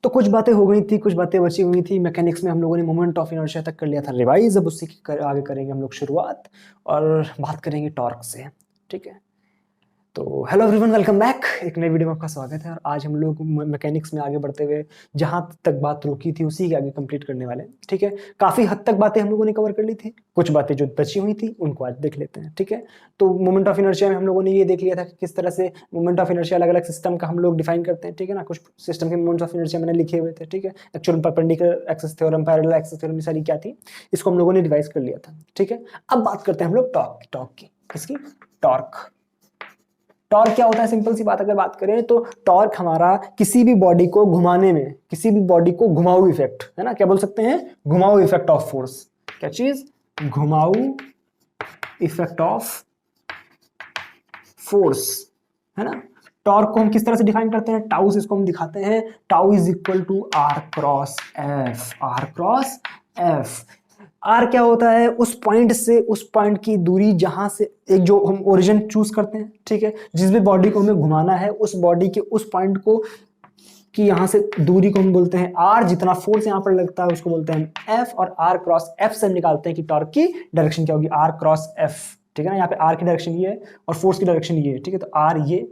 तो कुछ बातें हो गई थी, कुछ बातें बची हुई थी। मैकेनिक्स में हम लोगों ने मोमेंट ऑफ इनर्शिया तक कर लिया था रिवाइज। अब उसी की आगे करेंगे हम लोग शुरुआत और बात करेंगे टॉर्क से। ठीक है, तो हेलो एवरीवन, वेलकम बैक। एक नई वीडियो में आपका स्वागत है और आज हम लोग मैकेनिक्स में आगे बढ़ते हुए जहां तक बात रुकी थी उसी के आगे कंप्लीट करने वाले हैं। ठीक है, काफी हद तक बातें हम लोगों ने कवर कर ली थी, कुछ बातें जो बची हुई थी उनको आज देख लेते हैं। ठीक है, तो मोमेंट ऑफ इनर्शिया में हम लोगों ने ये देख लिया था कि किस तरह से मोमेंट ऑफ इनर्शिया अलग अलग सिस्टम का हम लोग डिफाइन करते हैं। ठीक है ना, कुछ सिस्टम के मोमेंट ऑफ इनर्शिया मैंने लिखे हुए थे। ठीक है, actual perpendicular axis theorem, parallel axis theorem, ये सारी क्या थी, इसको हम लोगों ने रिवाइज कर लिया था। ठीक है, अब बात करते हैं हम लोग टॉर्क की। इसकी टॉर्क क्या होता है? सिंपल सी बात अगर बात करें तो टॉर्क हमारा किसी भी बॉडी को घुमाने में, किसी भी बॉडी को घुमाऊ इफेक्ट, है ना, क्या बोल सकते हैं, घुमाऊ इफेक्ट ऑफ फोर्स। क्या चीज? घुमाऊ इफेक्ट ऑफ फोर्स, है ना। टॉर्क को हम किस तरह से डिफाइन करते हैं? टाउ से इसको हम दिखाते हैं, tau is equal to R cross F. R cross F, R क्या होता है? उस पॉइंट से उस पॉइंट की दूरी जहां से एक जो हम ओरिजिन चूज करते हैं, ठीक है, जिस भी बॉडी को हमें घुमाना है उस बॉडी के उस पॉइंट को कि यहां से दूरी को हम बोलते हैं आर। जितना फोर्स यहां पर लगता है उसको बोलते हैं एफ, और आर क्रॉस एफ से हम निकालते हैं कि टॉर्क की डायरेक्शन क्या होगी, आर क्रॉस एफ। ठीक है ना, यहाँ पे आर की डायरेक्शन ये है और फोर्स की डायरेक्शन ये है। ठीक है, तो आर ये,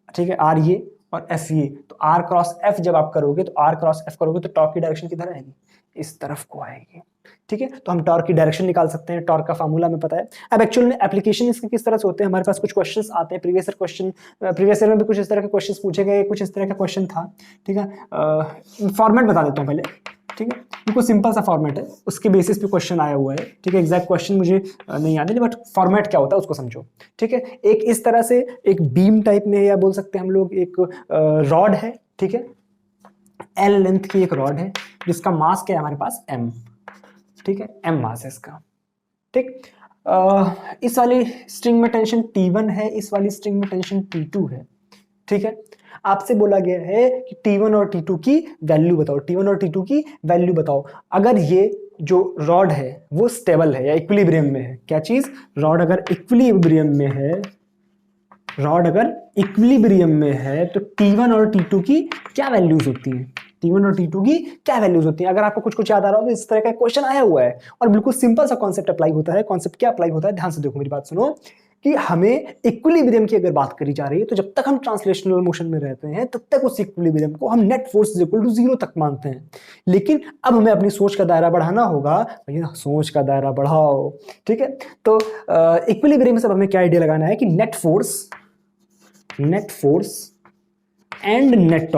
ठीक है, आर ये और एफ ये। तो आर क्रॉस एफ जब आप करोगे तो आर क्रॉस एफ करोगे तो टॉर्क की डायरेक्शन किधर आएगी? इस तरफ को आएगी। ठीक है, तो हम टॉर्क की डायरेक्शन निकाल सकते हैं। टॉर्क का फार्मूला हमें पता है। अब एक्चुअल में एप्लीकेशन इसके किस तरह से होते हैं, हमारे पास कुछ क्वेश्चंस आते हैं, प्रीवियस ईयर में भी कुछ इस तरह के क्वेश्चंस पूछे गए, कुछ इस तरह का क्वेश्चन था। ठीक है, फॉर्मेट बता देता हूँ पहले। ठीक है, बिल्कुल सिंपल सा फॉर्मेट है, उसके बेसिस पे क्वेश्चन आया हुआ है। ठीक है, एग्जैक्ट क्वेश्चन मुझे नहीं याद है, बट फॉर्मेट क्या होता है उसको समझो। ठीक है, एक इस तरह से एक बीम टाइप में, या बोल सकते हैं हम लोग एक रॉड है। ठीक है, एल लेंथ की एक रॉड है जिसका मास क्या है हमारे पास, एम। ठीक है, एम मास है इसका। ठीक, इस वाली स्ट्रिंग में टेंशन T1 है, इस वाली स्ट्रिंग में टेंशन T2 है। ठीक है, आपसे बोला गया है कि T1 और T2 की वैल्यू बताओ, T1 और T2 की वैल्यू बताओ। अगर ये जो रॉड है वो स्टेबल है या इक्विलिब्रियम में है, क्या चीज, रॉड अगर इक्विलिब्रियम में है, रॉड अगर इक्विलिब्रियम में है तो T1 और T2 की क्या वैल्यूज होती हैं, T1 और T2 की क्या वैल्यूज होती हैं। अगर आपको कुछ कुछ याद आ रहा हो तो इस तरह का क्वेश्चन आया हुआ है और बिल्कुल सिंपल सा कॉन्सेप्ट अप्लाई होता है। कॉन्सेप्ट क्या अप्लाई होता है, ध्यान से देखो, मेरी बात सुनो, कि हमें इक्विलिब्रियम की अगर बात करी जा रही है तो जब तक हम ट्रांसलेशनल मोशन में रहते हैं तब तक उस इक्विलिब्रियम को हम net force is equal to 0 तक मानते हैं। लेकिन अब हमें अपनी सोच का दायरा बढ़ाना होगा, भैया सोच का दायरा बढ़ाओ। ठीक है, तो इक्विलिब्रियम से हमें क्या आइडिया लगाना है कि net force and net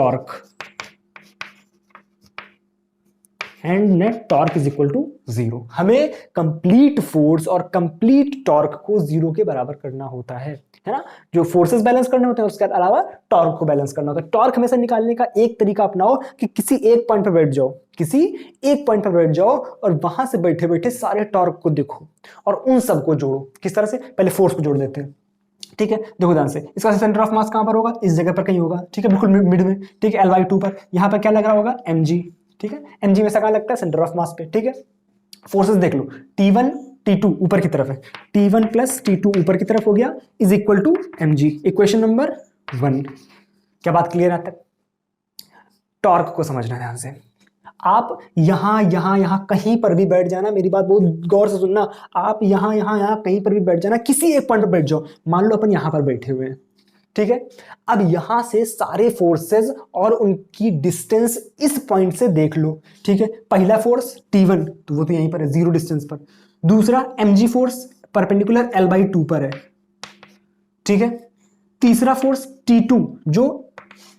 torque is equal to 0। हमें कंप्लीट फोर्स और कंप्लीट टॉर्क को 0 के बराबर करना होता है ना। जो फोर्सेस बैलेंस करने होते हैं उसके अलावा टॉर्क को बैलेंस करना होता है। टॉर्क हमेशा निकालने का एक तरीका अपनाओ कि किसी एक पॉइंट पर बैठ जाओ, और वहां से बैठे बैठे सारे टॉर्क को देखो और उन सबको जोड़ो। किस तरह से? पहले फोर्स को जोड़ देते हैं। ठीक है, देखो ध्यान से, इसका सेंटर ऑफ मास कहां पर होगा, इस जगह पर कहीं होगा। ठीक है, बिल्कुल मिड में। ठीक है, L/2 पर। यहां पर क्या लग रहा होगा, mg। ठीक है, mg में कहां लगता है, सेंटर ऑफ मास पे। ठीक है, फोर्सेस देख लो, T1 T2 ऊपर की तरफ है, T1 प्लस T2 ऊपर की तरफ हो गया, is equal to mg। Equation number 1। क्या बात क्लियर है तक? टॉर्क को समझना ध्यान से। आप यहां कहीं पर भी बैठ जाना, मेरी बात बहुत गौर से सुनना। आप यहां कहीं पर भी बैठ जाना, किसी एक पॉइंट पर बैठ जाओ। मान लो अपन यहां पर बैठे हुए हैं। ठीक है, अब यहां से सारे फोर्सेस और उनकी डिस्टेंस इस पॉइंट से देख लो। ठीक है, पहला फोर्स T1 तो वो तो यहीं पर है, 0 डिस्टेंस पर। दूसरा mg फोर्स परपेंडिकुलर L/2 पर है। ठीक है, तीसरा फोर्स T2 जो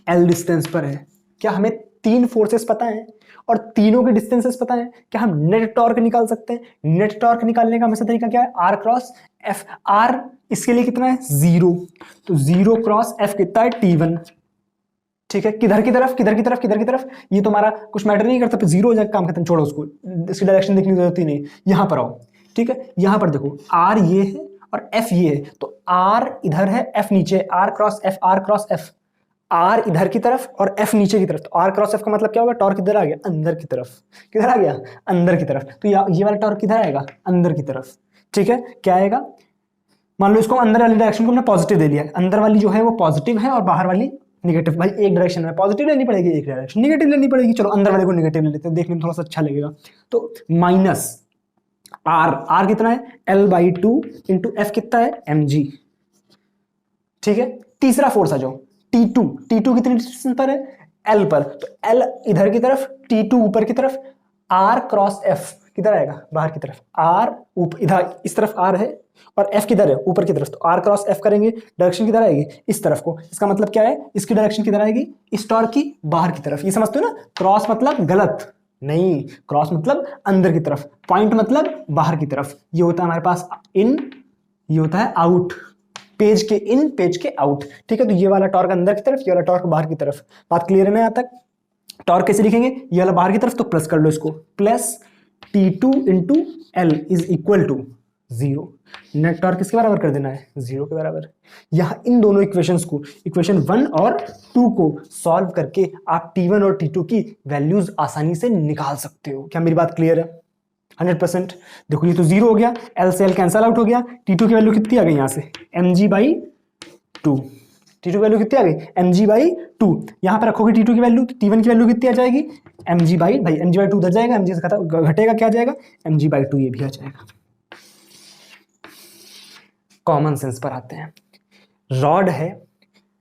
L डिस्टेंस पर है। क्या हमें 3 फोर्सेस पता है और तीनों के डिस्टेंसेस पता है? क्या हम नेट टॉर्क निकाल सकते हैं? नेट टॉर्क निकालने का हमेशा तरीका क्या है, आर क्रॉस एफ। आर इसके लिए कितना है, 0। तो 0 क्रॉस एफ कितना है, T1। ठीक है, किधर की तरफ, ये तो हमारा कुछ मैटर नहीं करता, 0 हो जाएगा, काम खत्म, छोड़ो उसको, इसकी डायरेक्शन देखने की जरूरत ही नहीं। यहां पर आओ। ठीक है, यहां पर देखो, आर ये है और एफ ये है, तो आर इधर है, एफ नीचे, आर क्रॉस एफ। आर इधर की तरफ और एफ नीचे की तरफ, तो आर क्रॉस एफ का मतलब क्या होगा, टॉर्क किधर आ गया, अंदर की तरफ। किधर आ गया, अंदर की तरफ। तो ये वाला टॉर्क किधर आएगा, अंदर की तरफ। ठीक है, क्या आएगा, मान लो इसको अंदर वाली डायरेक्शन को हमने पॉजिटिव दे लिया, अंदर वाली जो है वो पॉजिटिव है और बाहर वाली नेगेटिव भाई एक डायरेक्शन में पॉजिटिव लेनी पड़ेगी, एक डायरेक्शन नेगेटिव लेनी पड़ेगी। चलो अंदर वाले को नेगेटिव ले लेते हैं, देखने में थोड़ा सा अच्छा लगेगा। तो माइनस आर, आर कितना है L/2 इंटू एफ कितना है mg, ठीक है। तीसरा फोर्स आ जाओ T2, T2 कितनी डिस्टेंस पर है L पर, तो L इधर की तरफ, T2 ऊपर की तरफ, R क्रॉस F किधर आएगा बाहर की तरफ, R ऊपर इधर इस तरफ R है और F किधर है ऊपर की तरफ, तो R क्रॉस F करेंगे, डायरेक्शन किधर आएगी इस तरफ को। इसका मतलब क्या है, इसकी डायरेक्शन किधर आएगी इस टॉर्क की बाहर की तरफ। ये समझते हो ना, क्रॉस मतलब गलत नहीं, क्रॉस मतलब अंदर की तरफ, पॉइंट मतलब बाहर की तरफ। ये होता है हमारे पास इन, ये होता है आउट, पेज के इन पेज के आउट, ठीक है। तो ये वाला टॉर्क अंदर की तरफ, ये वाला टॉर्क बाहर की तरफ। बात क्लियर है ना यहाँ तक। टॉर्क कैसे लिखेंगे, ये वाला बाहर की तरफ तो प्लस कर लो इसको, plus T2 into L is equal to 0। Net torque किसके बराबर कर देना है 0 के बराबर। यहां इन दोनों इक्वेशंस को, इक्वेशन 1 और 2 को सॉल्व करके आप T1 और T2 की वैल्यूज आसानी से निकाल सकते हो। क्या मेरी बात क्लियर है 100%। देखो ये तो 0 हो गया, L से L कैंसल आउट हो गया, T2 की वैल्यू कितनी आ गई यहां से mg/2, T2 की वैल्यू कितनी आ गई mg/2। यहां पर रखोगे T2 की वैल्यू, T1 की वैल्यू कितनी आ जाएगी mg/2 उधर जाएगा, mg से घटेगा, क्या जाएगा mg/2, ये भी आ जाएगा। कॉमन सेंस पर आते हैं। रॉड है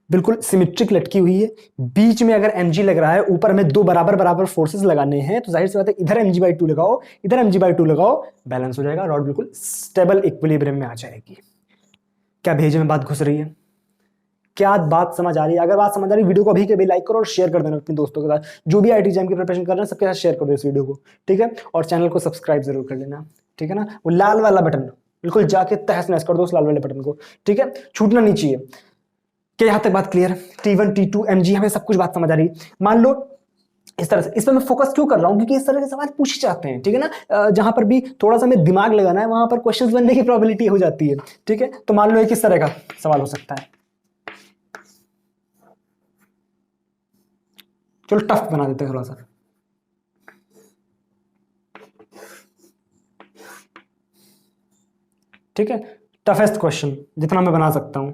बिल्कुल सिमेट्रिक लटकी हुई है, बीच में अगर mg लग रहा है, ऊपर में दो बराबर बराबर फोर्सेस लगाने हैं, तो जाहिर सी बात है इधर mg/2 लगाओ, इधर mg/2 लगाओ, बैलेंस हो जाएगा, रॉड बिल्कुल स्टेबल इक्विलिब्रियम में आ जाएगी। क्या भेजे में बात घुस रही है, क्या बात समझ आ रही है? अगर बात समझ आ रही है वीडियो को अभी के भी लाइक करो और शेयर कर देना अपने दोस्तों के साथ, जो भी आईटी एग्जाम की प्रिपरेशन कर रहे हैं सबके साथ शेयर कर दो इस वीडियो को, ठीक है। और चैनल को सब्सक्राइब जरूर कर लेना, ठीक है ना। वो लाल वाला बटन बिल्कुल जाके तहस नहस कर दो उस लाल वाले बटन को, ठीक है, छूटना नहीं चाहिए। क्या यहां तक बात क्लियर? T1 T2 mg हमें सब कुछ बात समझ आ रही। मान लो इस तरह से, इस पर मैं फोकस क्यों कर रहा हूं, क्योंकि इस तरह के सवाल पूछे जाते हैं, ठीक है ना। जहां पर भी थोड़ा सा हमें दिमाग लगाना है वहां पर क्वेश्चंस बनने की प्रोबेबिलिटी हो जाती है, ठीक है। तो मान लो किस तरह का सवाल हो सकता है, चलो टफ बना देते हैं थोड़ा सा, ठीक है। टफेस्ट क्वेश्चन जितना मैं बना सकता हूं,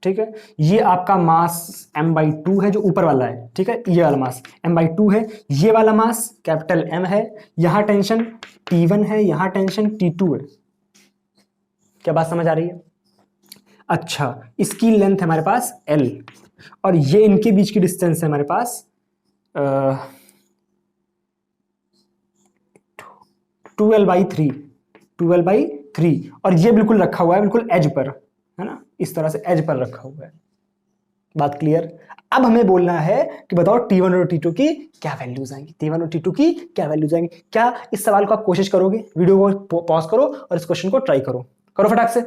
ठीक है। ये आपका मास m/2 है जो ऊपर वाला है, ठीक है, ये वाला मास m/2 है, ये वाला मास कैपिटल M है, यहां टेंशन T1 है, यहां टेंशन T2 है। क्या बात समझ आ रही है? अच्छा, इसकी लेंथ है हमारे पास L और ये इनके बीच की डिस्टेंस है हमारे पास 12/3, 12/3, और ये बिल्कुल रखा हुआ है बिल्कुल एज पर, है ना, इस तरह से एज पर रखा हुआ है। बात क्लियर? अब हमें बोलना है कि बताओ T1 और T2 की क्या वैल्यूज आएंगी, T1 और T2 की क्या वैल्यूज आएंगी। क्या इस सवाल को आप कोशिश करोगे? वीडियो को पॉज करो और इस क्वेश्चन को ट्राई करो, करो फटाक से।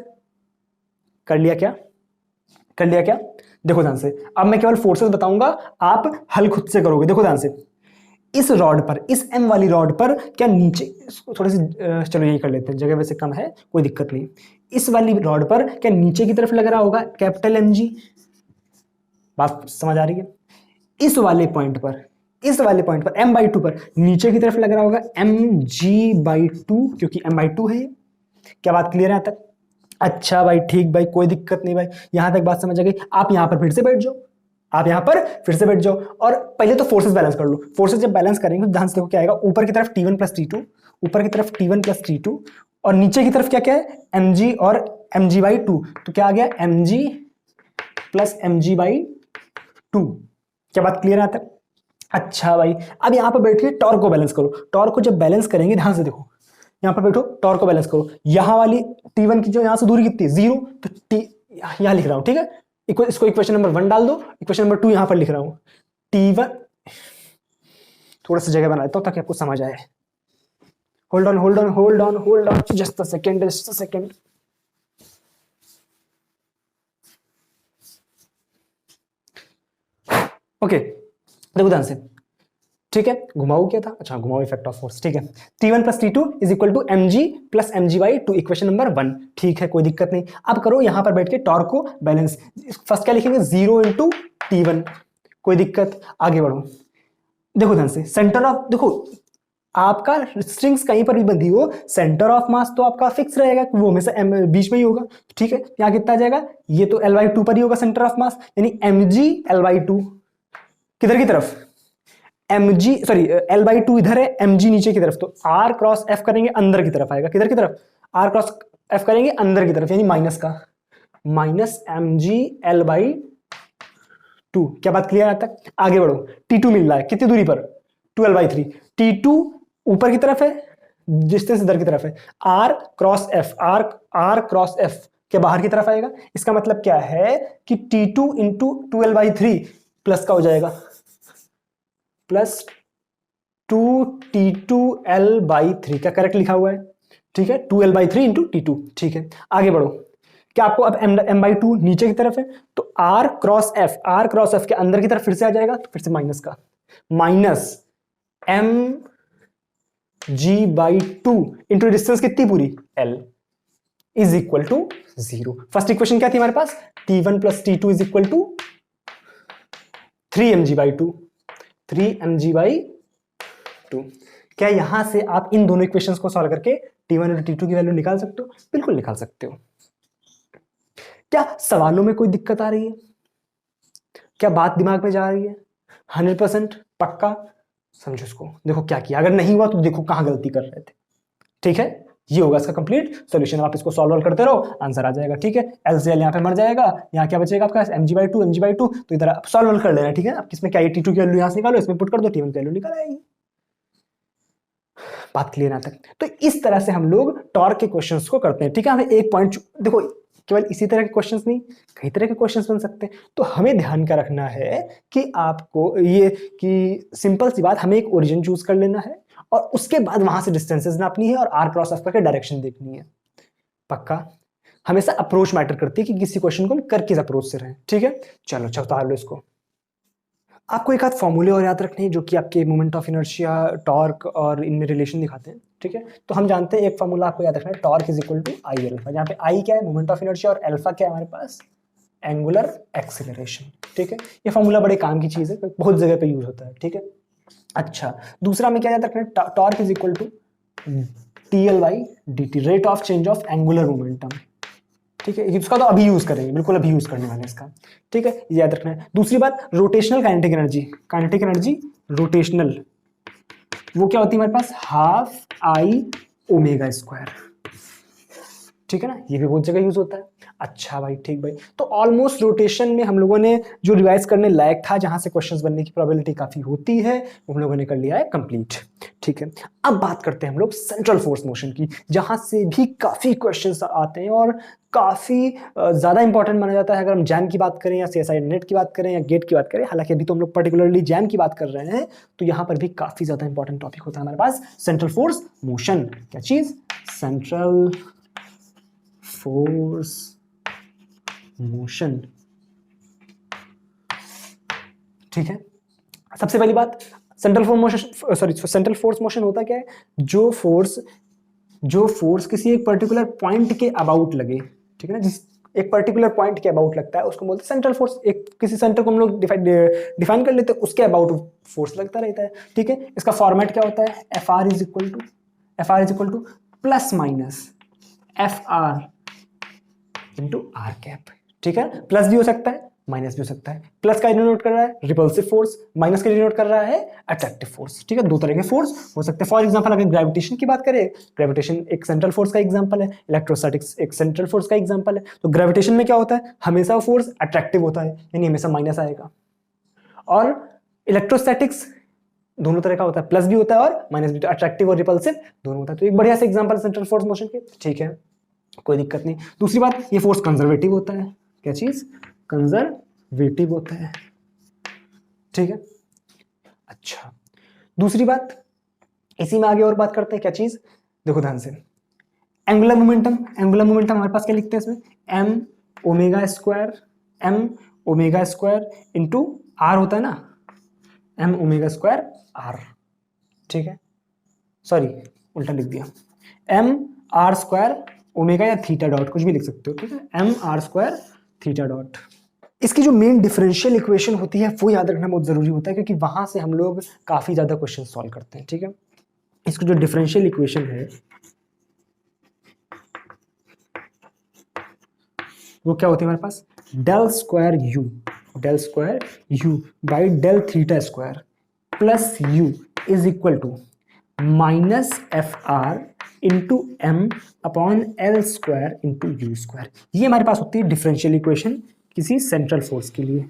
कर लिया क्या? कर लिया क्या? देखो ध्यान से, अब मैं केवल फोर्सेस बताऊंगा, आप हल खुद से करोगे। देखो ध्यान से, इस रॉड पर, इस M वाली रॉड पर क्या नीचे, थोड़ी सी चलो यही कर लेते हैं, जगह वैसे कम है कोई दिक्कत नहीं। इस वाली रॉड पर क्या नीचे की तरफ लग रहा होगा कैपिटल mg, बात समझ आ रही है? इस वाले पॉइंट पर, इस वाले पॉइंट पर m/2 पर नीचे की तरफ लग रहा होगा mg/2, क्योंकि m/2 है। क्या बात क्लियर है यहां तक? अच्छा भाई, ठीक भाई, कोई दिक्कत नहीं भाई, यहां तक बात समझ आ गई। आप यहां पर फिर से बैठ जाओ, आप यहां पर फिर से बैठ जाओ और पहले तो फोर्सेस बैलेंस कर लो। फोर्सेस जब बैलेंस करेंगे तो ध्यान से देखो क्या आएगा, ऊपर की तरफ T1 + T2, ऊपर की तरफ T1 + T2, और नीचे की तरफ क्या क्या है mg और mg/2, तो क्या आ गया mg + mg/2। क्या बात क्लियर है यहां तक? अच्छा भाई, अब यहां पर बैठिए, टॉर्क को बैलेंस करो। टॉर्क को जब बैलेंस करेंगे, ध्यान से देखो, यहां पर बैठो, टॉर्क को बैलेंस करो। यहां वाली T1 की जो यहां से दूरी कितनी है 0, तो यहां लिख रहा हूं, ठीक है। इसको इक्वेशन नंबर 1 डाल दो, इक्वेशन नंबर 2 यहां पर लिख रहा हूं। T1, थोड़ा सा जगह बना देता हूं ताकि आपको समझ आए। Hold on hold on hold on hold on, just a second, just a second. Okay, देखो ध्यान से, ठीक है। घुमाऊ क्या था? अच्छा, घुमाऊ इफेक्ट ऑफ फोर्स, ठीक है। T1 + T2 = mg + mg/2, equation number 1, ठीक है, कोई दिक्कत नहीं। अब करो यहां पर बैठ के टॉर्क को बैलेंस। फर्स्ट क्या लिखेंगे 0 × T1, कोई दिक्कत, आगे बढ़ो। देखो ध्यान से, सेंटर ऑफ, देखो आपका स्ट्रिंग्स कहीं पर भी बंधी हो, सेंटर ऑफ मास तो आपका फिक्स रहेगा, वो हमेशा बीच में ही होगा, ठीक है। यहाँ कितना आ जाएगा, ये तो L/2 पर ही होगा सेंटर ऑफ मास, यानी mg L/2 किधर की तरफ, mg सॉरी L/2 इधर है, mg नीचे की तरफ, तो r क्रॉस f करेंगे अंदर की तरफ आएगा, किधर की तरफ, r क्रॉस f करेंगे अंदर की तरफ, यानी माइनस का, माइनस mg L/2। क्या बात क्लियर है तक? आगे बढ़ो, T2 मिल रहा है कितनी दूरी पर, 12/3, T2 ऊपर की तरफ है, डिस्टेंस इधर की तरफ है, r cross f, r cross f के बाहर की तरफ आएगा। इसका मतलब क्या है कि T2 इंटू 12/3 प्लस का हो जाएगा, प्लस 2T2L/3 का करेक्ट लिखा हुआ है, ठीक है, 2L/3 इंटू T2, ठीक है। आगे बढ़ो, क्या आपको अब m/2 नीचे की तरफ है, तो r क्रॉस f के अंदर की तरफ फिर से आ जाएगा, तो फिर से माइनस का, माइनस mg/2 इंटू डिस्टेंस कितनी पूरी L is equal to 0। First equation क्या थी हमारे पास, T1 plus T2 is equal to 3mg/2, 3mg/2। क्या यहां से आप इन दोनों इक्वेशंस को सॉल्व करके T1 और T2 की वैल्यू निकाल सकते हो? बिल्कुल निकाल सकते हो। क्या सवालों में कोई दिक्कत आ रही है? क्या बात दिमाग में जा रही है? 100% पक्का समझो इसको। देखो क्या किया, अगर नहीं हुआ तो देखो कहां गलती कर रहे थे, ठीक है। ये होगा इसका कंप्लीट सॉल्यूशन। आप इसको सॉल्व करते रहो, आंसर आ जाएगा, ठीक है। एल से एल यहाँ पे मर जाएगा, यहाँ क्या बचेगा आपका mg/2, तो इधर आप सॉल्व कर लेना, ठीक है। आप किसमें क्या T2 की वैल्यू यहाँ से निकालो, इसमें पुट कर दो, T1 की वैल्यू निकल आएगी। बात क्लियर यहाँ तक? तो इस तरह से हम लोग टॉर्क के क्वेश्चंस को करते हैं, ठीक है। हमें एक पॉइंट देखो, केवल इसी तरह के क्वेश्चंस नहीं, कई तरह के क्वेश्चंस बन सकते हैं। तो हमें ध्यान क्या रखना है कि आपको ये कि सिंपल सी बात, हमें एक ओरिजिन चूज कर लेना है और उसके बाद वहां से डिस्टेंसेस नापनी है और r क्रॉस f करके डायरेक्शन देखनी है। पक्का? हमेशा अप्रोच मैटर करती है कि किसी क्वेश्चन को हम कर किस अप्रोच से रहे, ठीक है। चलो उतार लो इसको। आपको एक आध फॉर्मूले और याद रखने हैं जो कि आपके मोमेंट ऑफ इनर्शिया, टॉर्क और इनमें रिलेशन दिखाते हैं, ठीक है। तो हम जानते हैं एक फॉर्मूला आपको याद रखना है, torque is equal to I alpha, जहाँ पे आई क्या है, मोमेंट ऑफ इनर्शिया, और अल्फा क्या है हमारे पास, एंगुलर एक्सीलरेशन, ठीक है। ये फॉर्मूला बड़े काम की चीज है, बहुत जगह पे यूज होता है, ठीक है। अच्छा, दूसरा में क्या याद रखना है, torque is equal to TL/dt, rate of change of angular momentum, ठीक है। इसका तो अभी यूज करेंगे, बिल्कुल अभी यूज करने वाले इसका, ठीक है, याद रखना है। दूसरी बात, रोटेशनल काइनेटिक एनर्जी, रोटेशनल, वो क्या होती है हमारे पास, ½I⍵², ठीक है ना। ये भी बहुत जगह यूज होता है। अच्छा भाई, ठीक भाई। तो ऑलमोस्ट रोटेशन में हम लोगों ने जो रिवाइज करने लायक था, जहां से क्वेश्चंस बनने की प्रोबेबिलिटी काफी होती है, वो हम लोगों ने कर लिया है कंप्लीट, ठीक है। अब बात करते हैं हम लोग सेंट्रल फोर्स मोशन की, जहां से भी काफी क्वेश्चंस आते हैं और काफी ज्यादा इंपॉर्टेंट माना जाता है। अगर हम जैम की बात करें या CSI नेट की बात करें या गेट की बात करें, हालांकि अभी तो हम लोग पर्टिकुलरली जैम की बात कर रहे हैं, तो यहाँ पर भी काफी ज्यादा इंपॉर्टेंट टॉपिक होता है हमारे पास, सेंट्रल फोर्स मोशन। क्या चीज? सेंट्रल फोर्स मोशन, ठीक है। सबसे पहली बात, सेंट्रल फोर्स मोशन होता क्या है, जो फोर्स किसी एक पर्टिकुलर पॉइंट के अबाउट लगे, ठीक है ना, जिस एक पर्टिकुलर पॉइंट के अबाउट लगता है उसको बोलते हैं सेंट्रल फोर्स। एक किसी सेंटर को हम लोग डिफाइन कर लेते हैं, उसके अबाउट फोर्स लगता रहता है, ठीक है। इसका फॉर्मेट क्या होता है, FR is equal two plus minus FR into R cap, ठीक है। प्लस भी हो सकता है, माइनस भी हो सकता है। प्लस का डिनोट कर रहा है रिपल्सिव फोर्स, माइनस का डिनोट कर रहा है अट्रैक्टिव फोर्स, ठीक है। दो तरह के फोर्स हो सकते हैं। फॉर एग्जांपल अगर ग्रेविटेशन की बात करें, ग्रेविटेशन एक सेंट्रल फोर्स का एग्जांपल है, इलेक्ट्रोस्टैटिक्स एक सेंट्रल फोर्स का एग्जांपल है। तो ग्रेविटेशन में क्या होता है, हमेशा फोर्स अट्रैक्टिव होता है, यानी हमेशा माइनस आएगा। और इलेक्ट्रोस्टैटिक्स दोनों तरह का होता है, प्लस भी होता है और माइनस भी, अट्रैक्टिव और रिपल्सिव दोनों होता है। तो एक बढ़िया सा एग्जांपल सेंट्रल फोर्स मोशन के, ठीक है, कोई दिक्कत नहीं। दूसरी बात, ये फोर्स कंजर्वेटिव होता है। क्या चीज? कंजर्वेटिव होता है, ठीक है। अच्छा, दूसरी बात, इसी में आगे और बात करते हैं। क्या चीज? देखो ध्यान से, एंगुलर मोमेंटम हमारे पास क्या लिखते हैं इसमें, m², इंटू r होता है ना, m²r, ठीक है। सॉरी, उल्टा लिख दिया, mr² ओमेगा या थीटा डॉट, कुछ भी लिख सकते हो, ठीक है, mr² थीटा डॉट। इसकी जो मेन डिफरेंशियल इक्वेशन होती है वो याद रखना बहुत जरूरी होता है, क्योंकि वहां से हम लोग काफी ज्यादा क्वेश्चन सॉल्व करते हैं, ठीक है। इसकी जो डिफरेंशियल इक्वेशन है वो क्या होती है हमारे पास, del square you by del theta square plus u is equal to minus F R into M upon L square into u square. ये हमारे पास होती है डिफरेंशियल इक्वेशन किसी सेंट्रल फोर्स के लिए।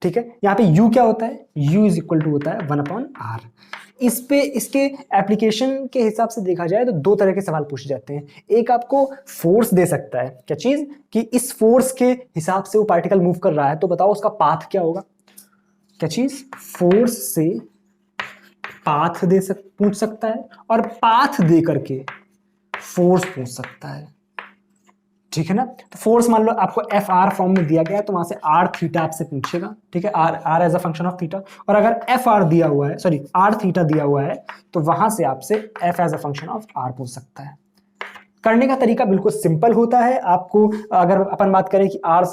ठीक है, यहाँ पे u क्या होता है, u इज इक्वल टू होता है 1/r। इस पे इसके एप्लीकेशन के हिसाब से देखा जाए तो दो तरह के सवाल पूछे जाते हैं। एक आपको फोर्स दे सकता है, क्या चीज, कि इस फोर्स के हिसाब से वो पार्टिकल मूव कर रहा है तो बताओ उसका पाथ क्या होगा। क्या चीज, फोर्स से पाथ पूछ सकता है और पाथ दे करके फोर्स पूछ सकता है। ठीक है ना, तो फोर्स मान लो आपको एफ आर फॉर्म में दिया गया है तो वहां से आर थीटा आपसे पूछेगा। ठीक है, R as a function of theta, और अगर एफ आर दिया हुआ है, सॉरी आर थीटा दिया हुआ है तो वहां से आपसे F as a function of R पूछ सकता है। करने का तरीका बिल्कुल सिंपल होता है। आपको अगर अपन बात करें कि आर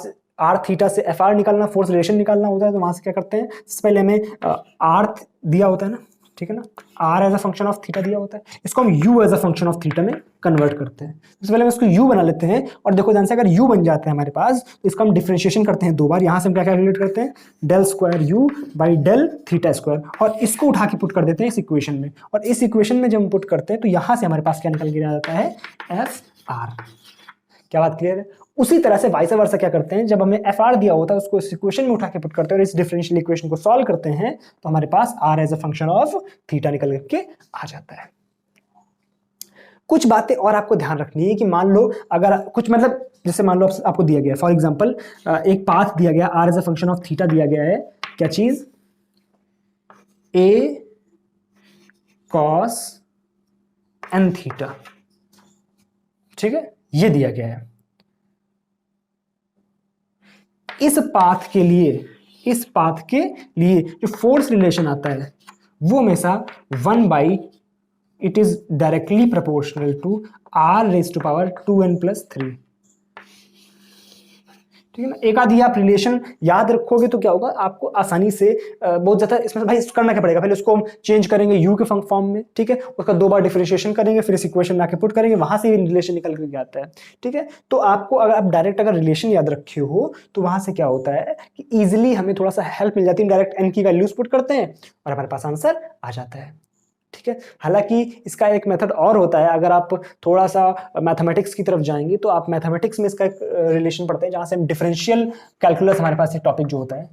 थीटा से एफ आर निकालना, फोर्स रिलेशन निकालना होता है तो वहां से क्या करते हैं, सबसे पहले हमें आर दिया होता है ना, ठीक है ना, R as a function of theta दिया होता है, इसको हम U as a function of theta में कन्वर्ट करते हैं। सबसे पहले हम इसको यू बना लेते हैं और देखो ध्यान से, अगर यू बन जाता है हमारे पास तो इसका हम डिफरेंशिएशन करते हैं दो बार। यहां से हम क्या कैलकुलेट करते हैं, del square you by del theta square, और इसको उठा के पुट कर देते हैं इस इक्वेशन में, और इस इक्वेशन में जब हम पुट करते हैं तो यहां से हमारे पास क्या निकल के आ जाता है, एफ आर। क्या बात क्लियर है। उसी तरह से वाइस वर्सा क्या करते हैं, जब हमें एफ आर दिया होता है उसको इस इक्वेशन में उठा के पुट करते हैं और इस डिफरेंशियल इक्वेशन को सॉल्व करते हैं तो हमारे पास R as a function of theta निकल के आ जाता है। कुछ बातें और आपको ध्यान रखनी है कि मान लो अगर कुछ मतलब जैसे मान लो आपको दिया गया है, फॉर एग्जांपल एक पाथ दिया गया, R as a function of theta दिया गया है, क्या चीज, ए कॉस एन थीटा। ठीक है, ये दिया गया है। इस पाथ के लिए जो फोर्स रिलेशन आता है वो हमेशा 1 it is directly proportional to r raise to power 2n+3। ठीक है ना, एक आधी आप रिलेशन याद रखोगे तो क्या होगा, आपको आसानी से बहुत ज्यादा इसमें भाई करना क्या पड़ेगा, पहले उसको हम चेंज करेंगे यू के फॉर्म में, ठीक है, उसका दो बार डिफरेंशिएशन करेंगे, फिर इस इक्वेशन में आके पुट करेंगे, वहां से रिलेशन निकल के आता है। ठीक है, तो आपको अगर आप डायरेक्ट अगर रिलेशन याद रखे हो तो वहां से क्या होता है कि इजिली हमें थोड़ा सा हेल्प मिल जाती है, डायरेक्ट एन की वैल्यूज पुट करते हैं और हमारे पास आंसर आ जाता है। ठीक है, हालांकि इसका एक मेथड और होता है, अगर आप थोड़ा सा मैथमेटिक्स की तरफ जाएंगे तो आप मैथमेटिक्स में इसका एक रिलेशन पढ़ते हैं जहां से हम डिफरेंशियल कैलकुलस, हमारे पास एक टॉपिक जो होता है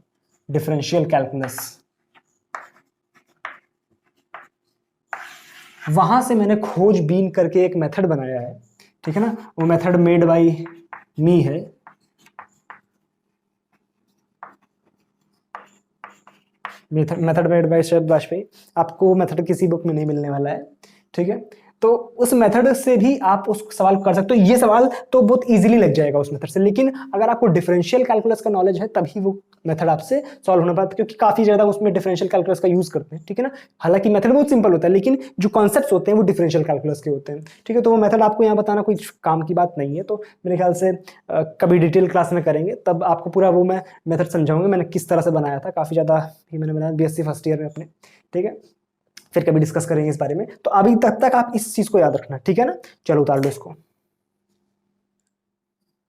डिफरेंशियल कैलकुलस, वहां से मैंने खोजबीन करके एक मेथड बनाया है। ठीक है ना, वो मेथड मेड बाय मी है, मेथड मेड बाय शरद वाजपेयी। आपको मेथड किसी बुक में नहीं मिलने वाला है। ठीक है, तो उस मेथड से भी आप उस सवाल कर सकते हो। ये सवाल तो बहुत इजीली लग जाएगा उस मेथड से, लेकिन अगर आपको डिफरेंशियल कैलकुलस का नॉलेज है तभी वो मेथड आपसे सॉल्व होना पड़ता है, क्योंकि काफी ज्यादा उसमें डिफरेंशियल कैलकुलस का यूज करते हैं। ठीक है ना, हालांकि मेथड बहुत सिंपल होता है लेकिन जो कॉन्सेप्ट्स होते हैं वो डिफरेंशियल कैलकुलस के होते हैं। ठीक है, तो वो मेथड आपको यहाँ बताना कोई काम की बात नहीं है, तो मेरे ख्याल से कभी डिटेल क्लास में करेंगे तब आपको पूरा वो मैं मेथड समझाऊंगा मैंने किस तरह से बनाया था। काफी ज्यादा ही मैंने बनाया बीएससी फर्स्ट ईयर में अपने। ठीक है, फिर कभी डिस्कस करेंगे इस बारे में, तो अभी तक आप इस चीज को याद रखना। ठीक है ना, चलो उतार लो इसको।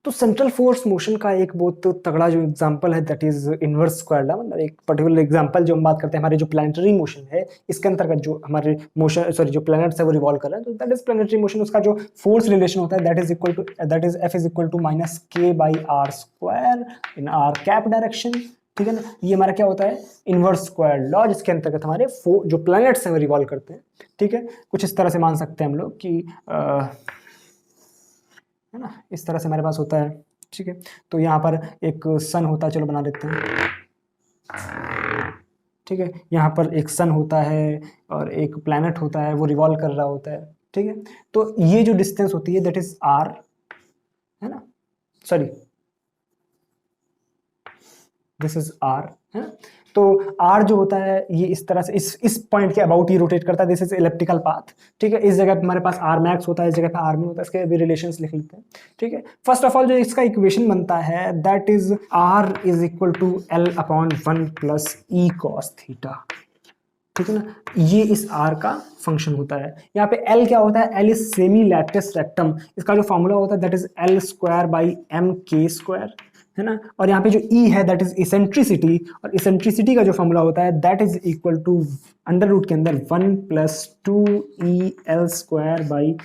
तो सेंट्रल फोर्स मोशन का एक बहुत तगड़ा जो एग्जांपल है that is inverse square law, मतलब एक पर्टिकुलर एग्जांपल जो हम बात करते हैं हमारे जो प्लैनेटरी मोशन है इसके अंतर्गत जो हमारे मोशन जो प्लैनेट्स है वो रिवॉल्व कर रहे हैं, तो दैट इज प्लैनेटरी मोशन। उसका जो फोर्स रिलेशन होता है that is F is equal to -k/r² in r cap direction. ठीक है ना, ये हमारा क्या होता है, इनवर्स स्क्वायर लॉ, जिसके अंतर्गत हमारे जो प्लैनेट्स हैं वो रिवॉल्व करते हैं। ठीक है, कुछ इस तरह से मान सकते हैं हम लोग कि है ना, इस तरह से हमारे पास होता है। ठीक है, तो यहाँ पर एक सन होता है, चलो बना देते हैं। ठीक है, यहाँ पर एक सन होता है और एक प्लैनेट होता है, वो रिवॉल्व कर रहा होता है। ठीक है, तो ये जो डिस्टेंस होती है दैट इज r, है ना, सॉरी दिस इज r, है ना। तो r जो होता है ये इस तरह से इस पॉइंट के अबाउट ही रोटेट करता है, दिस इज इलेप्टिकल पाथ। ठीक है, इस जगह पे हमारे पास r मैक्स होता है, इस जगह पे r min होता है, इसके भी रिलेशंस लिख लेते हैं। ठीक है, फर्स्ट ऑफ ऑल जो इसका इक्वेशन बनता है that is r is equal to L/1 + e cos theta. ठीक है ना, ये इस आर का फंक्शन होता है। यहाँ पे एल क्या होता है, L is semi latus rectum, इसका जो फॉर्मूला होता है that is L square by M K square, है ना। और यहाँ पे जो ई है दैट इज इसेंट्रिसिटी, और इसेंट्रिसिटी का जो फॉर्मूला होता है that is equal to under root के अंदर 1+2 EL² by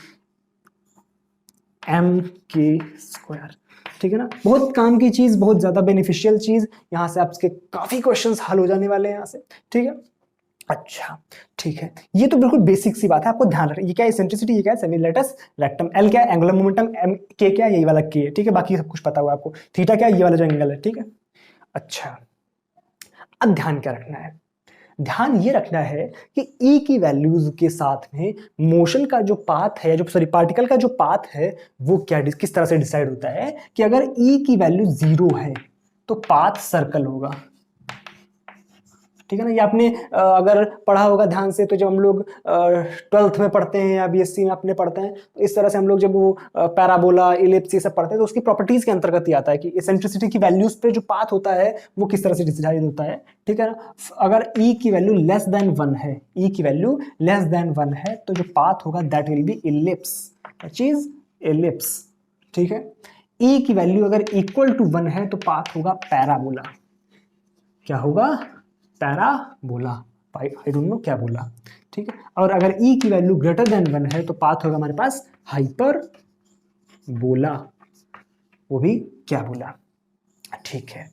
M K square. ठीक है ना, बहुत काम की चीज, बहुत ज्यादा बेनिफिशियल चीज, यहाँ से आपके काफी क्वेश्चंस हल हो जाने वाले हैं यहाँ से। ठीक है, अच्छा ठीक है, ये तो बिल्कुल बेसिक सी बात है, आपको ध्यान रखना। ये क्या है, इसेंट्रिसिटी, ये क्या है, सेमी लैटिस रेक्टम, एल क्या है, एंगुलर मोमेंटम, एम के क्या है, यही वाला के है। ठीक है, बाकी सब कुछ पता हुआ आपको, थीटा क्या है, ये वाला जो एंगल है। ठीक है, अच्छा अब ध्यान क्या रखना है, ध्यान ये रखना है कि ई की वैल्यूज के साथ में मोशन का जो पाथ है, जो सॉरी पार्टिकल का जो पाथ है, वो क्या किस तरह से डिसाइड होता है कि अगर ई की वैल्यू 0 है तो पाथ सर्कल होगा। ठीक है ना, ये आपने अगर पढ़ा होगा ध्यान से, तो जब हम लोग 12th में पढ़ते हैं या बीएससी में अपने पढ़ते हैं, तो इस तरह से हम लोग जब वो पैराबोला, इलिप्स ये सब पढ़ते हैं, तो उसकी प्रॉपर्टीज के अंतर्गत ही आता है कि एसेंट्रिसिटी की वैल्यूज पे जो पाथ होता है वो किस तरह से डिसाइड होता है। ठीक है ना, अगर ई की वैल्यू लेस देन 1 है, ई की वैल्यू लेस देन 1 है, तो जो पाथ होगा दैट विल बी इलिप्स, चीज इलिप्स। ठीक है, ई की वैल्यू अगर इक्वल टू 1 है तो पाथ होगा पैराबोला। क्या होगा, पैराबोला, आई डोंट नो क्या बोला। ठीक है, और अगर ई की वैल्यू ग्रेटर देन 1 है तो पाथ होगा हमारे पास हाइपरबोला, वो भी क्या बोला। ठीक है,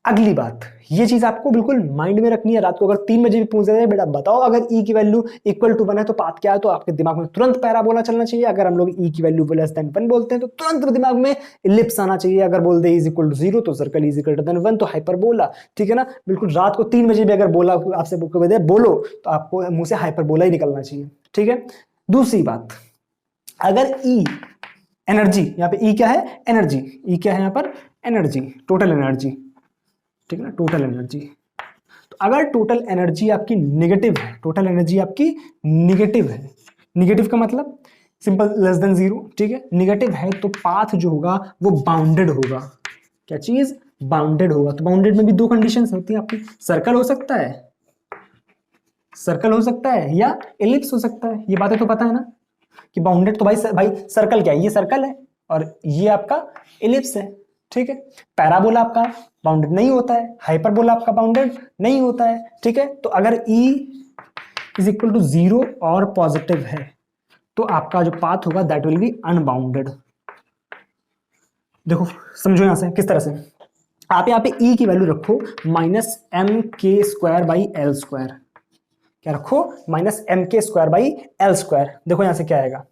अगली बात, ये चीज आपको बिल्कुल माइंड में रखनी है। रात को अगर 3 बजे भी पूछ रहे हैं बेटा बताओ अगर ई की वैल्यू इक्वल टू 1 है तो पाथ क्या है, तो आपके दिमाग में तुरंत पैराबोला चलना चाहिए। अगर हम लोग ई की वैल्यू लेस देन 1 बोलते हैं तो तुरंत दिमाग में इलिप्स आना चाहिए। अगर बोल दे इज इक्वल टू 0 तो सर्कल, इज ग्रेटर देन 1 तो हाइपरबोला। ठीक है ना, बिल्कुल रात को 3 बजे भी अगर बोला आपसे बोलो तो आपको मुंह से हाइपरबोला ही निकलना चाहिए। ठीक है, दूसरी बात, अगर ई एनर्जी, यहाँ पे ई क्या है, एनर्जी, ई क्या है यहाँ पर, एनर्जी, टोटल एनर्जी। ठीक है ना, टोटल एनर्जी, तो अगर टोटल एनर्जी आपकी नेगेटिव है, टोटल एनर्जी आपकी नेगेटिव है, नेगेटिव का मतलब सिंपल लेस देन 0। ठीक है, नेगेटिव है तो पाथ जो होगा वो बाउंडेड होगा। क्या चीज, बाउंडेड होगा। तो बाउंडेड में भी 2 कंडीशंस होती है आपकी, सर्कल हो सकता है, सर्कल हो सकता है या एलिप्स हो सकता है। ये बातें तो पता है ना कि बाउंडेड तो भाई सर्कल क्या है, ये सर्कल है और ये आपका एलिप्स है। ठीक है, पैराबोला आपका बाउंडेड नहीं होता है, हाइपरबोला आपका बाउंडेड नहीं होता है। ठीक है, तो अगर E इज इक्वल टू 0 और पॉजिटिव है तो आपका जो पाथ होगा दैट विल बी अनबाउंडेड। देखो समझो यहां से किस तरह से, आप यहाँ पे E की वैल्यू रखो -mk² / क्या रखो, -mk² / देखो यहां से क्या आएगा,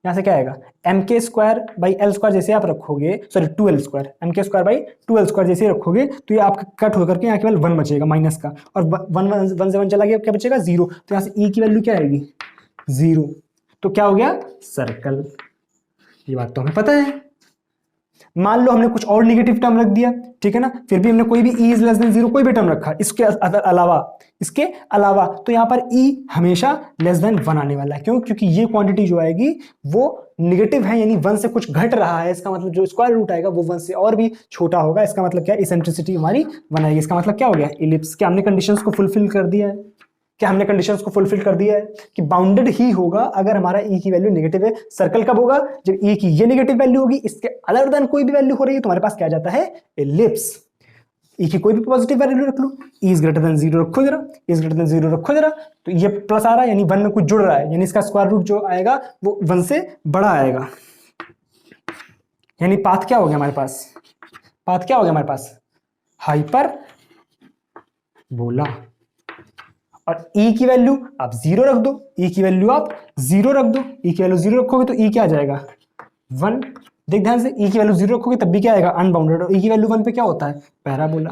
यहां से क्या आएगा, mk² / जैसे आप रखोगे, सॉरी 2l², mk²/2l² जैसे रखोगे तो ये आपका कट होकर के यहाँ केवल 1 बचेगा माइनस का, और 1 से 1 चला गया, क्या बचेगा 0। तो यहाँ से E की वैल्यू क्या आएगी 0, तो क्या हो गया सर्कल। ये बात तो हमें पता है। मान लो हमने कुछ और निगेटिव टर्म रख दिया, ठीक है ना, फिर भी हमने कोई भी E इज लेस देन 0 कोई भी टर्म रखा, इसके अलावा तो यहाँ पर E हमेशा लेस देन 1 आने वाला है। क्यों, क्योंकि ये क्वांटिटी जो आएगी वो निगेटिव है, यानी 1 से कुछ घट रहा है, इसका मतलब जो स्क्वायर रूट आएगा वो 1 से और भी छोटा होगा। इसका मतलब क्या है, इसेंट्रिसिटी हमारी 1 आएगी। इसका मतलब क्या हो गया, इलिप्स। क्या हमने कंडीशंस को फुलफिल कर दिया है, क्या हमने कंडीशंस को फुलफिल कर दिया है कि बाउंडेड ही होगा अगर हमारा E की वैल्यू नेगेटिव है। सर्कल कब होगा, जब E की ये नेगेटिव वैल्यू होगी, इसके अदर देन कोई भी वैल्यू हो रही है तो हमारे पास क्या आ जाता है, एलिप्स। E की कोई भी पॉजिटिव वैल्यू रख लो, E इज ग्रेटर देन 0 रखो जरा, E इज ग्रेटर देन 0 रखो जरा, तो ये प्लस आ रहा है यानी 1 में कुछ जुड़ रहा है, यानी इसका स्क्वायर रूट जो आएगा वो 1 से बड़ा आएगा। यानी पाथ क्या हो गया हमारे पास, पाथ क्या हो गया हमारे पास, हाइपर बोला। और E की वैल्यू आप 0 रख दो, E की वैल्यू आप 0 रख दो, E की वैल्यू 0 रखोगे तो E क्या आ जाएगा 1। देख ध्यान से, E की वैल्यू 0 रखोगे तब भी क्या आएगा अनबाउंडेड, और E की वैल्यू 1 पे क्या होता है पैराबोला।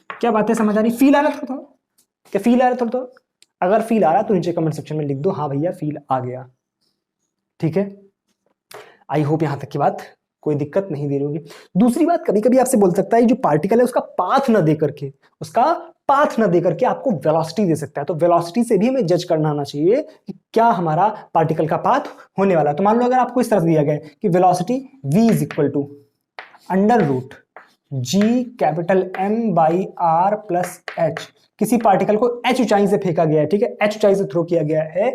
क्या बातें समझ आ रही, फील आ रहा थोड़ा थोड़ा, क्या फील आ रहा थोड़ा थोड़ा, अगर फील आ रहा तो नीचे कमेंट सेक्शन में लिख दो हाँ भैया फील आ गया। ठीक है, आई होप यहां तक की बात कोई दिक्कत नहीं दे रही होगी। दूसरी बात, कभी कभी आपसे बोल सकता है जो पार्टिकल है उसका पाथ ना दे करके, उसका पाथ ना दे करके आपको वेलोसिटी दे सकता है, तो वेलोसिटी से भी हमें जज करना आना चाहिए कि क्या हमारा पार्टिकल का पाथ होने वाला है। तो मान लो अगर आपको इस तरह दिया गया है कि velocity v is equal to under root G capital M by R plus H. किसी पार्टिकल को h ऊंचाई से फेंका गया है, ठीक है, h ऊंचाई से थ्रो किया गया है।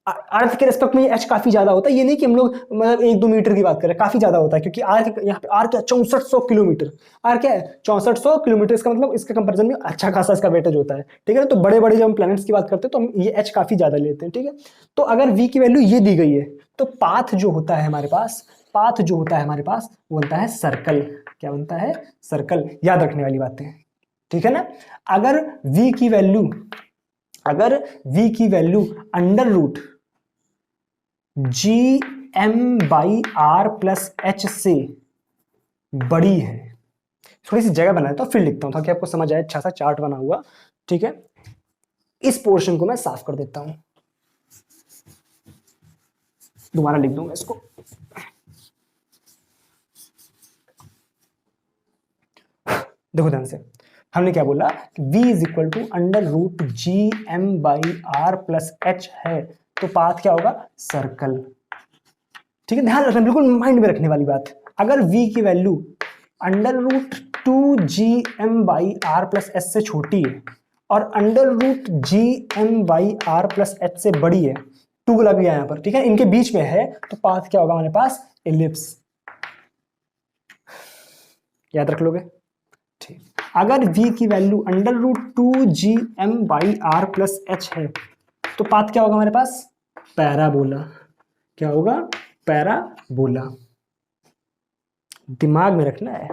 अर्थ के रेस्पेक्ट में h काफी ज्यादा होता है, ये नहीं कि हम लोग मतलब 1-2 मीटर की बात करें, काफी ज्यादा होता है, क्योंकि यहाँ पे आर क्या 6400 किलोमीटर, आर क्या है 6400 किलोमीटर, इसका मतलब इसके कंपैरिजन में अच्छा खासा इसका वेटेज होता है, ठीक है ना। तो बड़े बड़े जब हम प्लैनेट्स की बात करते हैं तो हम ये h काफी ज्यादा लेते हैं, ठीक है। तो अगर v की वैल्यू ये दी गई है तो पाथ जो होता है हमारे पास, पाथ जो होता है हमारे पास वो बनता है सर्कल। क्या बनता है? सर्कल। याद रखने वाली बातें, ठीक है ना। अगर v की वैल्यू, अगर v की value under root G M by R plus H से बड़ी है, थोड़ी सी जगह बनाए तो फिर लिखता हूं ताकि आपको समझ आए, अच्छा सा चार्ट बना हुआ, ठीक है। इस पोर्शन को मैं साफ कर देता हूं, दोबारा लिख दूंगा इसको। देखो ध्यान से, हमने क्या बोला कि v is equal to under root G M by R plus H है, तो पाथ क्या होगा? सर्कल, ठीक है। ध्यान रखना, बिल्कुल माइंड में रखने वाली बात। अगर v की value under root 2gm by R plus H से छोटी है और under root gm by R plus H से बड़ी है, 2 लग गया यहाँ पर, ठीक है, इनके बीच में है, तो पाथ क्या होगा हमारे पास? एलिप्स। याद रख लोगे? ठीक। अगर v की value under root 2gm by R plus H है, तो पाथ क्या होगा हमारे पास? पैराबोला। क्या होगा? पैराबोला। दिमाग में रखना है।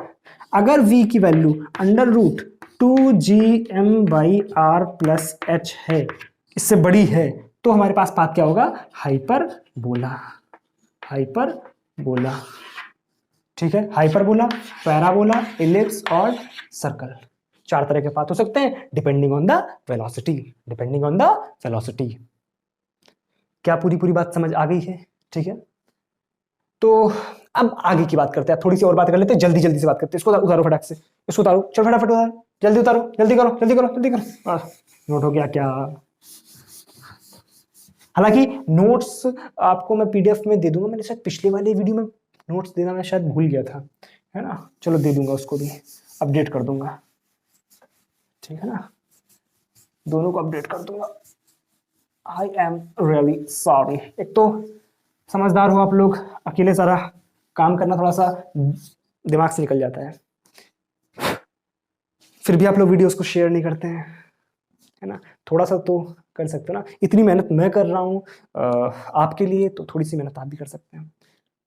अगर v की value under root 2gm by R plus H है, इससे बड़ी है, तो हमारे पास पाथ क्या होगा? हाइपरबोला। हाइपरबोला, ठीक है। हाइपरबोला, पैराबोला, इलिप्स और सर्कल, 4 तरह के पाथ हो सकते हैं depending on the velocity, depending on the velocity. क्या पूरी बात समझ आ गई है? ठीक है। तो अब आगे की बात करते हैं, थोड़ी सी और बात कर लेते हैं, जल्दी से बात करते हैं। इसको उतारो फटाक से, इसको उतारो, चल फटाफट उतारो, जल्दी उतारो, जल्दी करो, जल्दी करो, जल्दी करो। नोट हो गया क्या? हालांकि नोट्स आपको मैं पीडीएफ में दे दूंगा, मैंने शायद पिछले वाले वीडियो में नोट्स देना मैं शायद भूल गया था, है ना। चलो दे दूंगा, उसको भी अपडेट कर दूंगा, ठीक है ना, दोनों को अपडेट कर दूंगा। I am really sorry. एक तो समझदार हो आप लोग, अकेले सारा काम करना थोड़ा सा दिमाग से निकल जाता है, फिर भी आप लोग वीडियोस को शेयर नहीं करते हैं, है ना। थोड़ा सा तो कर सकते हो ना, इतनी मेहनत मैं कर रहा हूँ आपके लिए, तो थोड़ी सी मेहनत आप भी कर सकते हैं,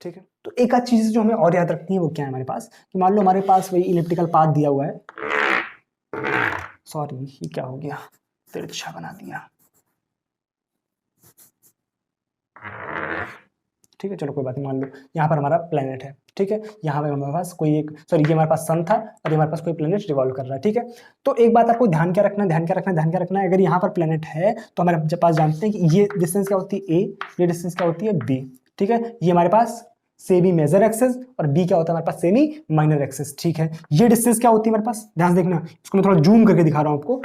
ठीक है। तो एक आध चीज जो हमें और याद रखनी है वो क्या है हमारे पास, कि मान लो हमारे पास वही इलिप्टिकल पाथ दिया हुआ है, सॉरी ये क्या हो गया, तिरछा बना दिया, ठीक है। चलो कोई बात नहीं, मान लो यहाँ पर हमारा प्लेनेट है, ठीक है, यहाँ पर हमारे पास कोई एक, सॉरी ये हमारे पास सन था और ये हमारे पास कोई प्लेनेट रिवॉल्व कर रहा है, ठीक है। तो एक बात आपको ध्यान क्या रखना है, अगर यहाँ पर प्लेनेट है तो हमारे पास जानते हैं कि ये डिस्टेंस क्या होती है a, ये डिस्टेंस क्या होती है b, ठीक है। ये हमारे पास सेमी मेजर एक्सेस और b क्या होता है हमारे पास? सेमी माइनर एक्सेस, ठीक है। ये डिस्टेंस क्या होती है हमारे पास? ध्यान से देखना, इसको मैं थोड़ा जूम करके दिखा रहा हूं आपको,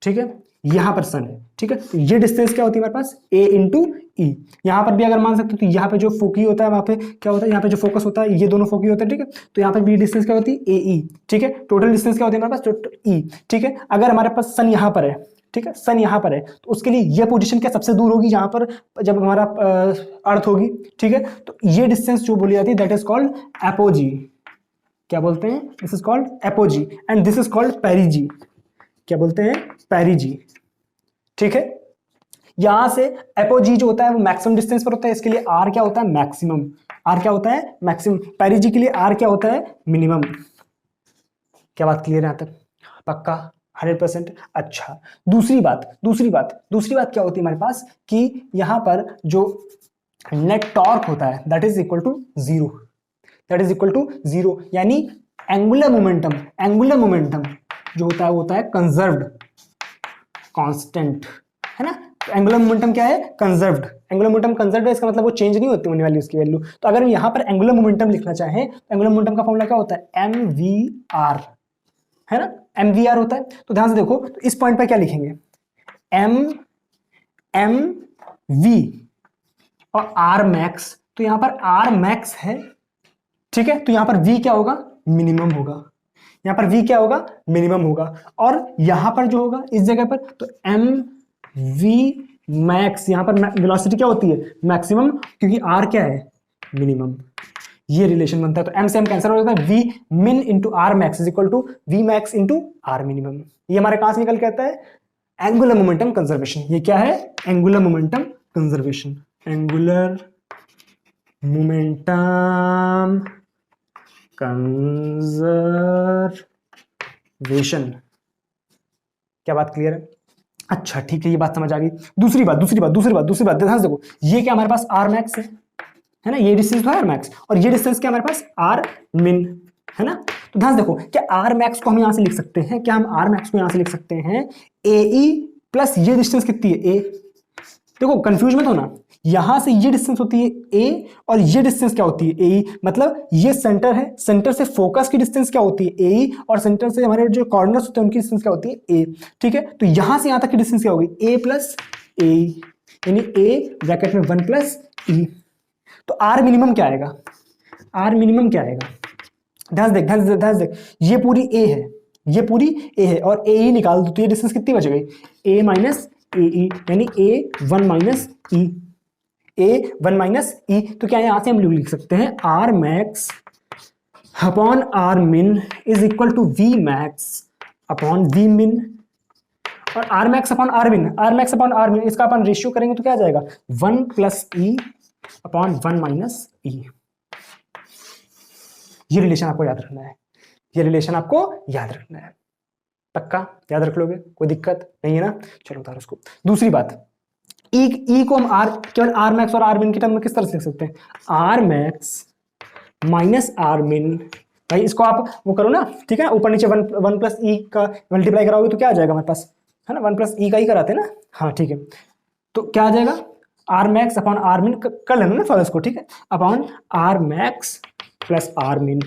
ठीक है। यहां पर सन है, ठीक है, तो ये डिस्टेंस क्या होती है हमारे पास? a इंटू ई। यहां पर भी अगर मान सकते हो तो यहाँ पे जो फोकी होता है वहां पे क्या होता है? यहाँ पे जो फोकस होता है, ये दोनों फोकी होते हैं, ठीक है। तो यहाँ पर भी डिस्टेंस क्या होती है? ए ई, ठीक है। टोटल डिस्टेंस क्या होती है हमारे पास? टोटल ई, ठीक है। अगर हमारे पास सन यहाँ पर है, ठीक है, सन यहाँ पर है, तो उसके लिए ये पोजीशन क्या सबसे दूर होगी? जहां पर जब हमारा अर्थ होगी, ठीक है। तो ये डिस्टेंस जो बोली जाती है दैट इज कॉल्ड एपोजी। क्या बोलते हैं? This is called apogee and this is called पेरिजी। क्या बोलते हैं? पेरिजी, ठीक है। यहां से एपोजी जो होता है वो मैक्सिमम डिस्टेंस पर होता है, इसके लिए आर क्या होता है? मैक्सिमम। आर क्या होता है? मैक्सिमम। पेरिजी के लिए आर क्या होता है? मिनिमम। क्या बात क्लियर है यहां तक? पक्का 100%? अच्छा, दूसरी बात क्या होती है हमारे पास, कि यहां पर जो नेट टॉर्क होता है that is equal to zero, यानी एंगुलर मोमेंटम जो होता है वो होता है कंजर्व्ड कांस्टेंट, है ना। एंगुलर मोमेंटम क्या है? कंजर्व्ड। एंगुलर मोमेंटम कंजर्व्ड है, इसका मतलब वो चेंज नहीं होती होने वाली उसकी वैल्यू। तो अगर हम यहां पर एंगुलर मोमेंटम लिखना चाहें तो एंगुलर मोमेंटम का फॉर्मूला क्या होता है? mvr, है ना, mvr होता है। तो ध्यान से देखो, तो इस पॉइंट पर क्या लिखेंगे? m v और r max तो यहां पर आर मैक्स है, ठीक है, तो यहां पर वी क्या होगा, मिनिमम होगा, यहां पर वी क्या होगा, मिनिमम होगा, और यहां पर जो होगा इस जगह पर तो एम वी मैक्स, यहां पर वेलोसिटी क्या होती है, मैक्सिमम, क्योंकि आर क्या है, मिनिमम, ये रिलेशन बनता है। तो एम से एम कैंसिल हो जाता है, V min into R max is equal to V max into R minimum. ये हमारे कहां से निकल के आता है, एंगुलर मोमेंटम कंजर्वेशन। ये क्या है, angular momentum conservation, angular momentum conservation. क्या बात क्लियर है? अच्छा ठीक है, ये बात समझ आ गई। दूसरी बात ध्यान से देखो, ये क्या हमारे पास आर मैक्स है ना, ये डिस्टेंस तो है आर मैक्स, और ये डिस्टेंस क्या हमारे पास आर मिन है ना। तो ध्यान से देखो, क्या आर मैक्स को हम यहां से लिख सकते हैं, क्या हम आर मैक्स को यहां से लिख सकते हैं ए ई प्लस ये डिस्टेंस कितनी है ए। देखो कंफ्यूज मत होना, यहां से ये डिस्टेंस होती है ए और ये डिस्टेंस क्या होती है ए, मतलब ये सेंटर है, सेंटर से फोकस की डिस्टेंस क्या होती है ए, और सेंटर से हमारे जो कॉर्नर्स होते हैं उनकी डिस्टेंस क्या होती है ए, ठीक है। तो यहां से यहां तक की डिस्टेंस क्या होगी, ए प्लस ए, यानी ए ब्रैकेट में 1 प्लस ई। तो आर मिनिमम क्या आएगा, आर मिनिमम क्या आएगा, ध्यान देख, ये पूरी ए है, ये पूरी ए है, और ए ई निकाल दो तो ये डिस्टेंस कितनी बच गई, ए माइनस ए ई, यानी ए 1 माइनस ई, ए 1 माइनस ई। तो क्या यहां से हम लिख सकते हैं R max upon R min is equal to V max upon V min, और R max upon R min, R max upon R min, इसका अपन रेशियो करेंगे तो क्या आ जाएगा 1 प्लस ई अपॉन 1 माइनस ई। ये रिलेशन आपको याद रखना है, ये रिलेशन आपको याद रखना है, पक्का याद रख लोगे, कोई दिक्कत नहीं है ना। चलो उतारो उसको। दूसरी बात, ई को हम आर, केवल आर मैक्स और आर मिन की टर्म में किस तरह से लिख सकते हैं, आर मैक्स माइनस आर मिन। भाई इसको आप वो करो ना, ठीक है, ऊपर नीचे 1 प्लस ई का मल्टीप्लाई कराओगे तो क्या आ जाएगा हमारे पास, है ना, 1 प्लस ई का ही कराते हैं ना, हाँ ठीक है। तो क्या आ जाएगा, आर मैक्स अपॉन आर मिन कर लेना ना फॉलो इसको, ठीक है, upon R max plus R min,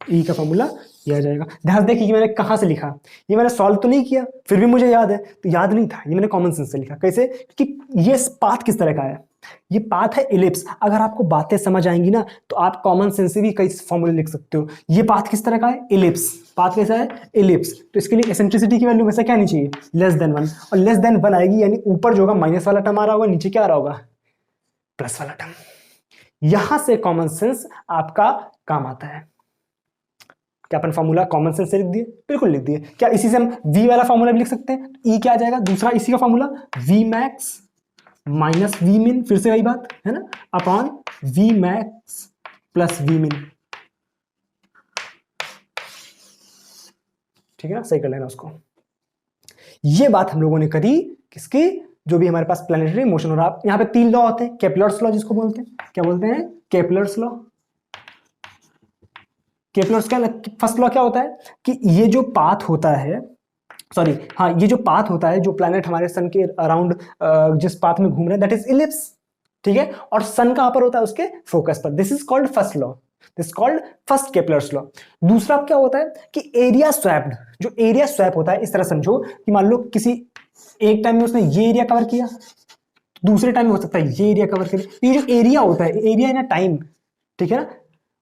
E का फॉर्मूला ये आ जाएगा। ध्यान देखिए कि मैंने कहां से लिखा, ये मैंने सॉल्व तो नहीं किया फिर भी मुझे याद है, तो याद नहीं था, ये मैंने कॉमन सेंस से लिखा। कैसे, कि ये पाथ किस तरह का है, ये पाथ है इलिप्स। अगर आपको बातें समझ आएंगी ना तो आप कॉमन सेंस से भी कई फॉर्मूले लिख सकते हो। ये पाथ किस तरह का है, इलिप्स, पाथ कैसा है, इलिप्स। तो इसके लिए एसेंट्रिसिटी की वैल्यू हमेशा क्या नहीं चाहिए, लेस देन 1, और लेस देन 1 आएगी यानी ऊपर जो होगा माइनस वाला टर्म आ रहा होगा, नीचे क्या आ रहा होगा, प्लस वाला टर्म। यहां से कॉमन सेंस आपका काम आता है। क्या अपन फॉर्मूला कॉमन सेंस से लिख दिए, बिल्कुल लिख दिए। क्या इसी से हम v वाला फॉर्मूला भी लिख सकते हैं, ई क्या आ जाएगा, दूसरा इसी का formula v max minus V min, फिर से वही बात है ना, upon V max plus V min, ठीक है ना, सही कर लेना उसको। ये बात हम लोगों ने करी किसकी, जो भी हमारे पास प्लैनेटरी मोशन हो रहा है। यहां पे 3 लॉ होते हैं, केपलर्स लॉ जिसको बोलते हैं, क्या बोलते हैं, केपलर्स लॉ। केपलर्स का फर्स्ट लॉ क्या होता है कि ये जो पाथ होता है, सॉरी हाँ, ये जो पाथ होता है, जो प्लैनेट हमारे सन के अराउंड जिस पाथ में घूम रहे हैं दैट इज इलिप्स, ठीक है, और सन कहां पर होता है, उसके फोकस पर। This is called first law, this called first Kepler's law. दूसरा क्या होता है कि एरिया स्वैप्ड, जो एरिया स्वैप होता है, इस तरह समझो कि मान लो किसी एक टाइम में उसने ये एरिया कवर किया, दूसरे टाइम में हो सकता है ये एरिया कवर करे। ये जो एरिया होता है, एरिया इन अ टाइम, ठीक है ना,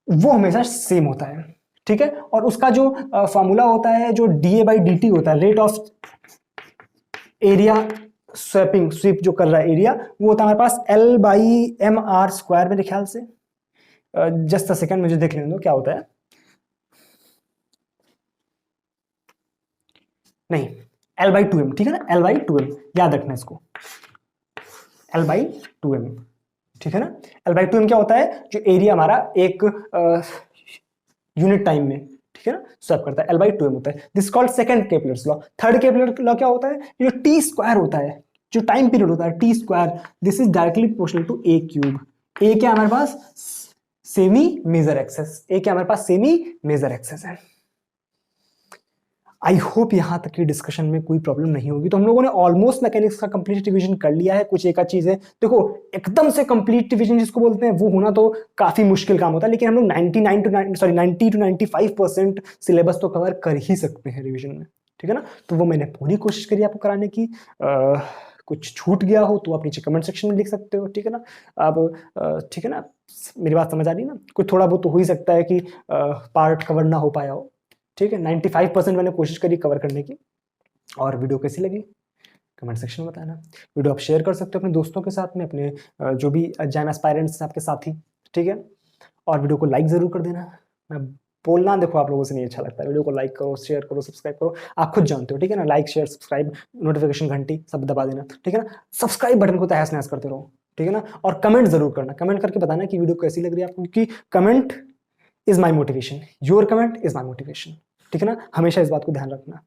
वो हमेशा सेम होता है, ठीक है। और उसका जो फॉर्मूला होता है, जो डीए बाई डी टी होता है, rate of area swapping, sweep जो कर रहा है एरिया, वो होता है हमारे पास L by M R square, मेरे ख्याल से। जस्ट अ सेकंड, मुझे देख लेने दो क्या होता है। नहीं, एल बाई 2m, ठीक है ना, एल बाई 2m याद रखना इसको, एल बाई 2m, ठीक है ना। एल बाई 2m क्या होता है, जो एरिया हमारा एक यूनिट टाइम में, ठीक है ना, स्वैप करता है, एल बाई 2m होता है। This called second Kepler's law. Third Kepler law क्या होता है, जो टी स्क्वायर होता है, जो टाइम पीरियड होता है T square, this is directly proportional to A cube. A क्या हमारे पास, सेमी मेजर एक्सेस, ए क्या हमारे पास, सेमी मेजर एक्सेस है। आई होप यहां तक की डिस्कशन में कोई प्रॉब्लम नहीं होगी। तो हम लोगों ने ऑलमोस्ट मैकेनिक्स का कंप्लीट डिवीजन कर लिया है। कुछ एक आध चीज है, देखो एकदम से कंप्लीट डिवीजन जिसको बोलते हैं वो होना तो काफी मुश्किल काम होता है, लेकिन हम लोग 90 to 95% सिलेबस तो कवर कर ही सकते हैं रिविजन में, ठीक है ना। तो वो मैंने पूरी कोशिश करी आपको कराने की। कुछ छूट गया हो तो आप नीचे कमेंट सेक्शन में लिख सकते हो, ठीक है ना। अब ठीक है ना, मेरी बात समझ आ रही है ना। कुछ थोड़ा बहुत तो हो ही सकता है कि पार्ट कवर ना हो पाया हो, ठीक है। 95% मैंने कोशिश करी कवर करने की। और वीडियो कैसी लगी कमेंट सेक्शन में बताना। वीडियो आप शेयर कर सकते हो अपने दोस्तों के साथ में, अपने जो भी जैम एस्पायरेंट्स हैं आपके साथी, ठीक है। और वीडियो को लाइक ज़रूर कर देना। मैं बोलना देखो आप लोगों से नहीं अच्छा लगता है। वीडियो को लाइक करो, शेयर करो, सब्सक्राइब करो, आप खुद जानते हो, ठीक है ना। लाइक, शेयर, सब्सक्राइब, नोटिफिकेशन घंटी सब दबा देना, ठीक है ना। सब्सक्राइब बटन को तहस नहस करते रहो, ठीक है ना। और कमेंट जरूर करना, कमेंट करके बताना कि वीडियो कैसी लग रही है आपको, क्योंकि comment is my motivation, your comment is my motivation, ठीक है ना। हमेशा इस बात को ध्यान रखना,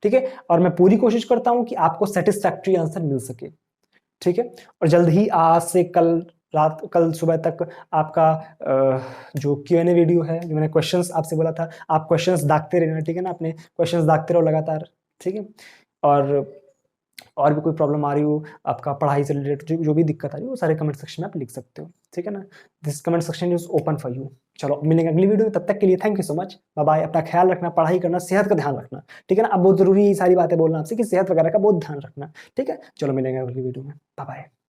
ठीक है। और मैं पूरी कोशिश करता हूं कि आपको सेटिस्फैक्ट्री आंसर मिल सके, ठीक है। और जल्द ही आज से कल सुबह तक आपका जो Q&A वीडियो है, जो मैंने क्वेश्चंस आपसे बोला था, आप क्वेश्चंस दागते रहना, ठीक है ना। अपने क्वेश्चंस दागते रहो लगातार, ठीक है। और भी कोई प्रॉब्लम आ रही हो आपका पढ़ाई से रिलेटेड, जो भी दिक्कत आ रही हो, वो सारे कमेंट सेक्शन में आप लिख सकते हो, ठीक है ना। This comment section is open for you. चलो मिलेंगे अगली वीडियो में, तब तक के लिए thank you so much, bye bye. अपना ख्याल रखना, पढ़ाई करना, सेहत का ध्यान रखना, ठीक है ना। अब बहुत जरूरी सारी बातें बोलना आपसे कि सेहत वगैरह का बहुत ध्यान रखना, ठीक है। चलो मिलेंगे अगली वीडियो में, बाय बाय।